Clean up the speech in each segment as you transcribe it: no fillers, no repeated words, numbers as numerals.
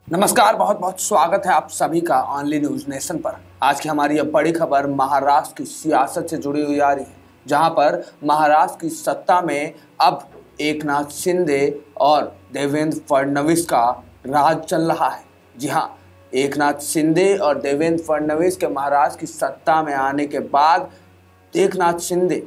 नमस्कार, बहुत बहुत स्वागत है आप सभी का ऑनली न्यूज नेशन पर। आज की हमारी यह बड़ी खबर महाराष्ट्र की सियासत से जुड़ी हुई आ रही है, जहां पर महाराष्ट्र की सत्ता में अब एकनाथ शिंदे और देवेंद्र फडणवीस का राज चल रहा है। जी हां, एकनाथ शिंदे और देवेंद्र फडणवीस के महाराष्ट्र की सत्ता में आने के बाद एकनाथ शिंदे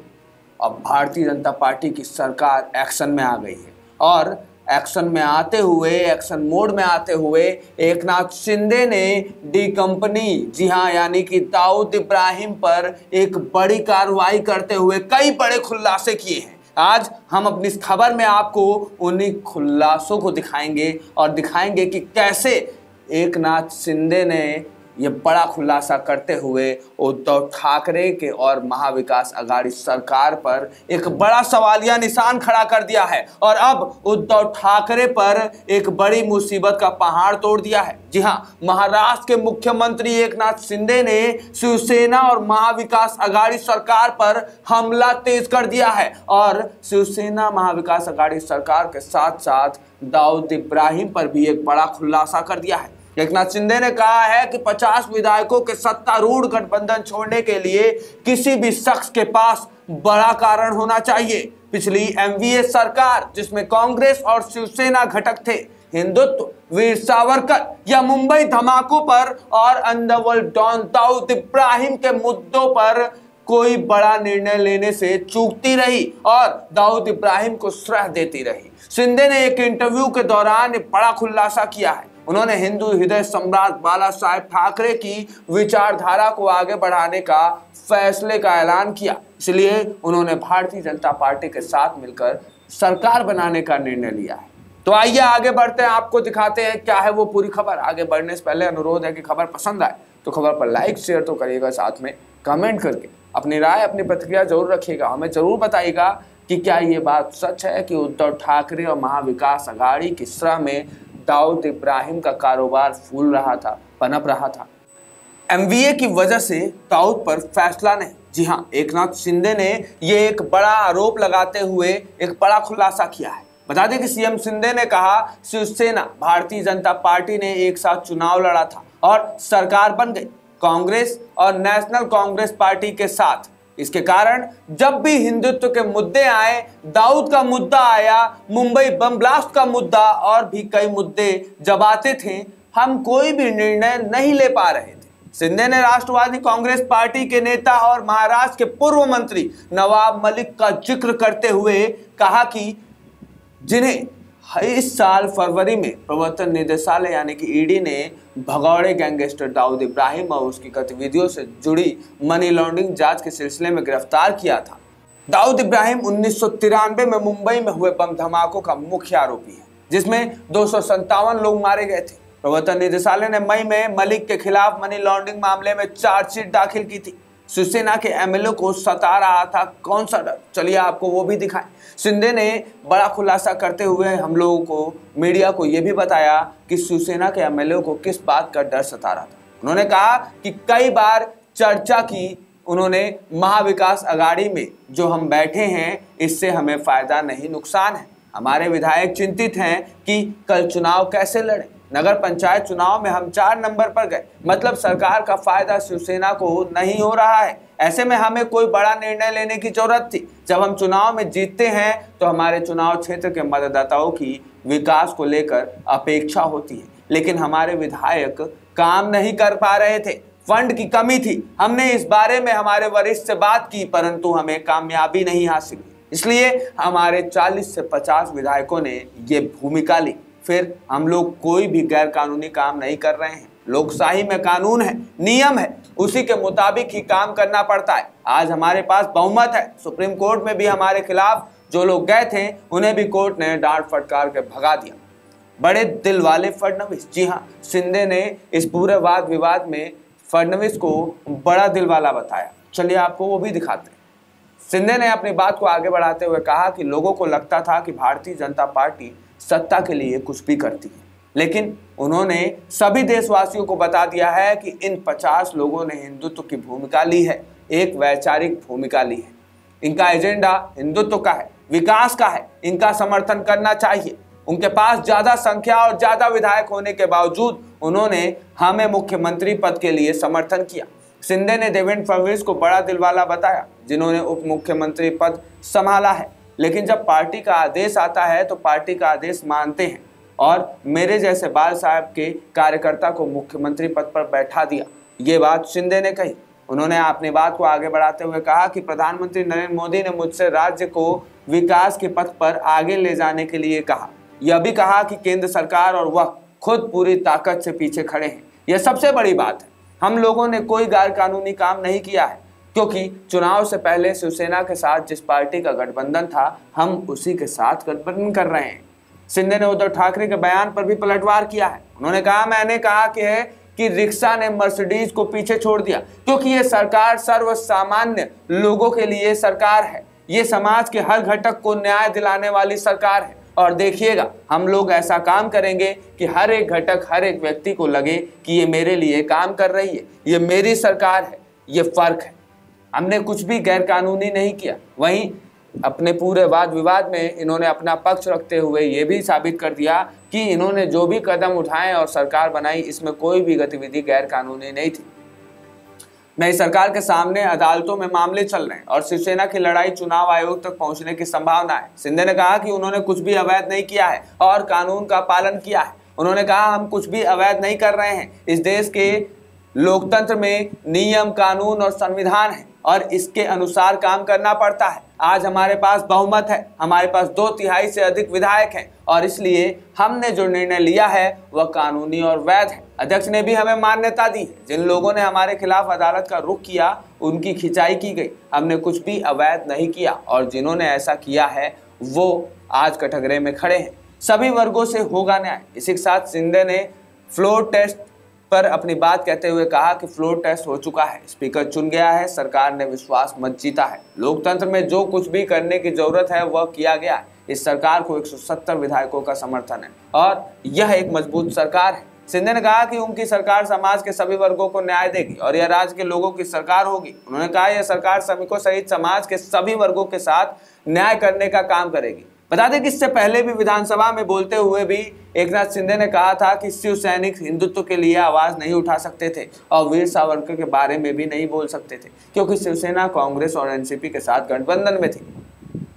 अब भारतीय जनता पार्टी की सरकार एक्शन में आ गई है और एक्शन में आते हुए, एक्शन मोड में आते हुए एकनाथ शिंदे ने डी कंपनी, जी हाँ, यानी कि दाऊद इब्राहिम पर एक बड़ी कार्रवाई करते हुए कई बड़े खुलासे किए हैं। आज हम अपनी इस खबर में आपको उन्हीं खुलासों को दिखाएंगे और दिखाएंगे कि कैसे एकनाथ शिंदे ने ये बड़ा खुलासा करते हुए उद्धव ठाकरे के और महाविकास आघाड़ी सरकार पर एक बड़ा सवालिया निशान खड़ा कर दिया है और अब उद्धव ठाकरे पर एक बड़ी मुसीबत का पहाड़ तोड़ दिया है। जी हां, महाराष्ट्र के मुख्यमंत्री एकनाथ शिंदे ने शिवसेना और महाविकास आघाड़ी सरकार पर हमला तेज कर दिया है और शिवसेना महाविकास आघाड़ी सरकार के साथ साथ दाऊद इब्राहिम पर भी एक बड़ा खुलासा कर दिया है। एकनाथ शिंदे ने कहा है कि 50 विधायकों के सत्तारूढ़ गठबंधन छोड़ने के लिए किसी भी शख्स के पास बड़ा कारण होना चाहिए। पिछली एमवीए सरकार, जिसमें कांग्रेस और शिवसेना घटक थे, हिंदुत्व, वीर सावरकर या मुंबई धमाकों पर और अंडरवर्ल्ड डॉन दाऊद इब्राहिम के मुद्दों पर कोई बड़ा निर्णय लेने से चूकती रही और दाऊद इब्राहिम को श्रेय देती रही। शिंदे ने एक इंटरव्यू के दौरान बड़ा खुलासा किया है। उन्होंने हिंदू हृदय सम्राट बाला साहेब ठाकरे की विचारधारा को आगे बढ़ाने का फैसले का ऐलान किया, इसलिए उन्होंने भारतीय जनता पार्टी के साथ मिलकर सरकार बनाने का निर्णय लिया है। तो आइए आगे बढ़ते हैं, आपको दिखाते हैं क्या है वो पूरी खबर। आगे बढ़ने से पहले अनुरोध है कि खबर पसंद आए तो खबर पर लाइक शेयर तो करिएगा, साथ में कमेंट करके अपनी राय, अपनी प्रतिक्रिया जरूर रखिएगा। हमें जरूर बताइएगा कि क्या ये बात सच है कि उद्धव ठाकरे और महाविकास आघाड़ी की सराह में दाऊद इब्राहिम का कारोबार फूल रहा था, पनप रहा था। एमवीए की वजह से दाऊद पर फैसला नहीं। जी हां, एकनाथ शिंदे ने ये एक बड़ा आरोप लगाते हुए एक बड़ा खुलासा किया है। बता दें कि सीएम शिंदे ने कहा, शिवसेना भारतीय जनता पार्टी ने एक साथ चुनाव लड़ा था और सरकार बन गई कांग्रेस और नेशनल कांग्रेस पार्टी के साथ। इसके कारण जब भी हिंदुत्व के मुद्दे आए, दाऊद का मुद्दा आया, मुंबई बम ब्लास्ट का मुद्दा और भी कई मुद्दे जब आते थे, हम कोई भी निर्णय नहीं ले पा रहे थे। शिंदे ने राष्ट्रवादी कांग्रेस पार्टी के नेता और महाराष्ट्र के पूर्व मंत्री नवाब मलिक का जिक्र करते हुए कहा कि जिन्हें इस साल फरवरी में प्रवर्तन निदेशालय यानी कि ईडी ने भगौड़े गैंगस्टर दाऊद इब्राहिम और उसकी गतिविधियों से जुड़ी मनी लॉन्ड्रिंग जांच के सिलसिले में गिरफ्तार किया था। दाऊद इब्राहिम 1993 में मुंबई में हुए बम धमाकों का मुख्य आरोपी है, जिसमें 257 लोग मारे गए थे। प्रवर्तन निदेशालय ने मई में मलिक के खिलाफ मनी लॉन्ड्रिंग मामले में चार्जशीट दाखिल की थी। शिवसेना के एमएलए को सता रहा था कौन सा डर, चलिए आपको वो भी दिखाएं। शिंदे ने बड़ा खुलासा करते हुए हम लोगों को, मीडिया को यह भी बताया कि शिवसेना के एमएलए को किस बात का डर सता रहा था। उन्होंने कहा कि कई बार चर्चा की उन्होंने महाविकास आघाड़ी में जो हम बैठे हैं, इससे हमें फायदा नहीं नुकसान है। हमारे विधायक चिंतित हैं कि कल चुनाव कैसे लड़ें। नगर पंचायत चुनाव में हम 4 नंबर पर गए, मतलब सरकार का फायदा शिवसेना को नहीं हो रहा है। ऐसे में हमें कोई बड़ा निर्णय लेने की जरूरत थी। जब हम चुनाव में जीतते हैं तो हमारे चुनाव क्षेत्र के मतदाताओं की विकास को लेकर अपेक्षा होती है, लेकिन हमारे विधायक काम नहीं कर पा रहे थे, फंड की कमी थी। हमने इस बारे में हमारे वरिष्ठ से बात की, परंतु हमें कामयाबी नहीं हासिल हुई। इसलिए हमारे 40 से 50 विधायकों ने ये भूमिका ली। फिर हम लोग कोई भी गैर कानूनी काम नहीं कर रहे हैं। लोकशाही में कानून है, नियम है, उसी के मुताबिक ही काम करना पड़ता है। आज हमारे पास बहुमत है। सुप्रीम कोर्ट में भी हमारे खिलाफ जो लोग गए थे, उन्हें भी कोर्ट ने डांट फटकार के भगा दिया। बड़े दिल वाले फडणवीस। जी हाँ, शिंदे ने इस पूरे वाद विवाद में फडणवीस को बड़ा दिल वाला बताया। चलिए आपको वो भी दिखाते हैं। शिंदे ने अपनी बात को आगे बढ़ाते हुए कहा कि लोगों को लगता था कि भारतीय जनता पार्टी सत्ता के लिए कुछ भी करती है, लेकिन उन्होंने सभी देशवासियों को बता दिया है कि इन 50 लोगों ने हिंदुत्व की भूमिका ली है, एक वैचारिक भूमिका ली है। इनका एजेंडा हिंदुत्व का है, विकास का है, इनका समर्थन करना चाहिए। उनके पास ज्यादा संख्या और ज्यादा विधायक होने के बावजूद उन्होंने हमें मुख्यमंत्री पद के लिए समर्थन किया। शिंदे ने देवेंद्र फडणवीस को बड़ा दिलवाला बताया, जिन्होंने उप मुख्यमंत्री पद संभाला है, लेकिन जब पार्टी का आदेश आता है तो पार्टी का आदेश मानते हैं और मेरे जैसे बाल साहब के कार्यकर्ता को मुख्यमंत्री पद पर बैठा दिया। ये बात शिंदे ने कही। उन्होंने अपनी बात को आगे बढ़ाते हुए कहा कि प्रधानमंत्री नरेंद्र मोदी ने मुझसे राज्य को विकास के पथ पर आगे ले जाने के लिए कहा। यह भी कहा कि केंद्र सरकार और वह खुद पूरी ताकत से पीछे खड़े हैं। यह सबसे बड़ी बात है। हम लोगों ने कोई गैर कानूनी काम नहीं किया है, क्योंकि चुनाव से पहले शिवसेना के साथ जिस पार्टी का गठबंधन था, हम उसी के साथ गठबंधन कर रहे हैं। शिंदे ने उद्धव ठाकरे के बयान पर भी पलटवार किया है। उन्होंने कहा, मैंने कहा कि रिक्शा ने मर्सिडीज को पीछे छोड़ दिया, क्योंकि ये सरकार सर्व सामान्य लोगों के लिए सरकार है। ये समाज के हर घटक को न्याय दिलाने वाली सरकार है और देखिएगा, हम लोग ऐसा काम करेंगे कि हर एक घटक, हर एक व्यक्ति को लगे कि ये मेरे लिए काम कर रही है, ये मेरी सरकार है। ये फर्क है। हमने कुछ भी गैर कानूनी नहीं किया। वहीं अपने पूरे वाद विवाद में इन्होंने अपना पक्ष रखते हुए ये भी साबित कर दिया कि इन्होंने जो भी कदम उठाए और सरकार बनाई, इसमें कोई भी गतिविधि गैर कानूनी नहीं थी। नई सरकार के सामने अदालतों में मामले चल रहे हैं और शिवसेना की लड़ाई चुनाव आयोग तक पहुंचने की संभावना है। शिंदे ने कहा कि उन्होंने कुछ भी अवैध नहीं किया है और कानून का पालन किया है। उन्होंने कहा, हम कुछ भी अवैध नहीं कर रहे हैं। इस देश के लोकतंत्र में नियम, कानून और संविधान है और इसके अनुसार काम करना पड़ता है। आज हमारे पास बहुमत है, हमारे पास 2/3 से अधिक विधायक हैं और इसलिए हमने जो निर्णय लिया है वह कानूनी और वैध है। अध्यक्ष ने भी हमें मान्यता दी है। जिन लोगों ने हमारे खिलाफ अदालत का रुख किया, उनकी खिंचाई की गई। हमने कुछ भी अवैध नहीं किया और जिन्होंने ऐसा किया है वो आज कटघरे में खड़े हैं। सभी वर्गों से होगा न्याय। इसी के साथ शिंदे ने फ्लोर टेस्ट पर अपनी बात कहते हुए कहा कि फ्लोर टेस्ट हो चुका है, स्पीकर चुन गया है, सरकार ने विश्वास मत जीता है। लोकतंत्र में जो कुछ भी करने की जरूरत है वह किया गया है। इस सरकार को 170 विधायकों का समर्थन है और यह एक मजबूत सरकार है। शिंदे ने कहा कि उनकी सरकार समाज के सभी वर्गों को न्याय देगी और यह राज्य के लोगों की सरकार होगी। उन्होंने कहा, यह सरकार श्रमिकों सहित समाज के सभी वर्गों के साथ न्याय करने का काम करेगी। बता दें कि इससे पहले भी विधानसभा में बोलते हुए भी एकनाथ शिंदे ने कहा था कि शिव सैनिक हिंदुत्व के लिए आवाज नहीं उठा सकते थे और वीर सावरकर के बारे में भी नहीं बोल सकते थे, क्योंकि शिवसेना कांग्रेस और एनसीपी के साथ गठबंधन में थी।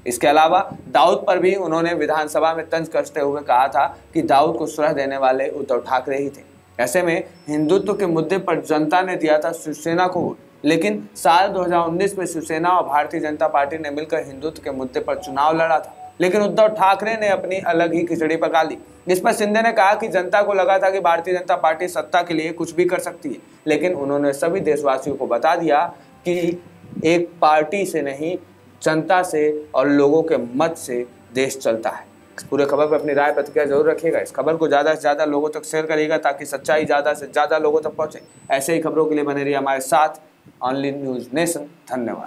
इसके अलावा दाऊद पर भी उन्होंने विधानसभा में तंज कसते हुए कहा था कि दाऊद को श्रद्धा देने वाले उद्धव ठाकरे ही थे। ऐसे में हिंदुत्व के मुद्दे पर जनता ने दिया था शिवसेना को वोट, लेकिन साल 2019 में शिवसेना और भारतीय जनता पार्टी ने मिलकर हिंदुत्व के मुद्दे पर चुनाव लड़ा था, लेकिन उद्धव ठाकरे ने अपनी अलग ही खिचड़ी पका ली। इस पर शिंदे ने कहा कि जनता को लगा था कि भारतीय जनता पार्टी सत्ता के लिए कुछ भी कर सकती है, लेकिन उन्होंने सभी देशवासियों को बता दिया कि एक पार्टी से नहीं, जनता से और लोगों के मत से देश चलता है। इस पूरे खबर पर अपनी राय प्रतिक्रिया जरूर रखिएगा। इस खबर को ज़्यादा से ज़्यादा लोगों तक शेयर करिएगा ताकि सच्चाई ज़्यादा से ज़्यादा लोगों तक पहुँचे। ऐसे ही खबरों के लिए बने रहिए हमारे साथ ऑनलाइन न्यूज़ नेशन। धन्यवाद।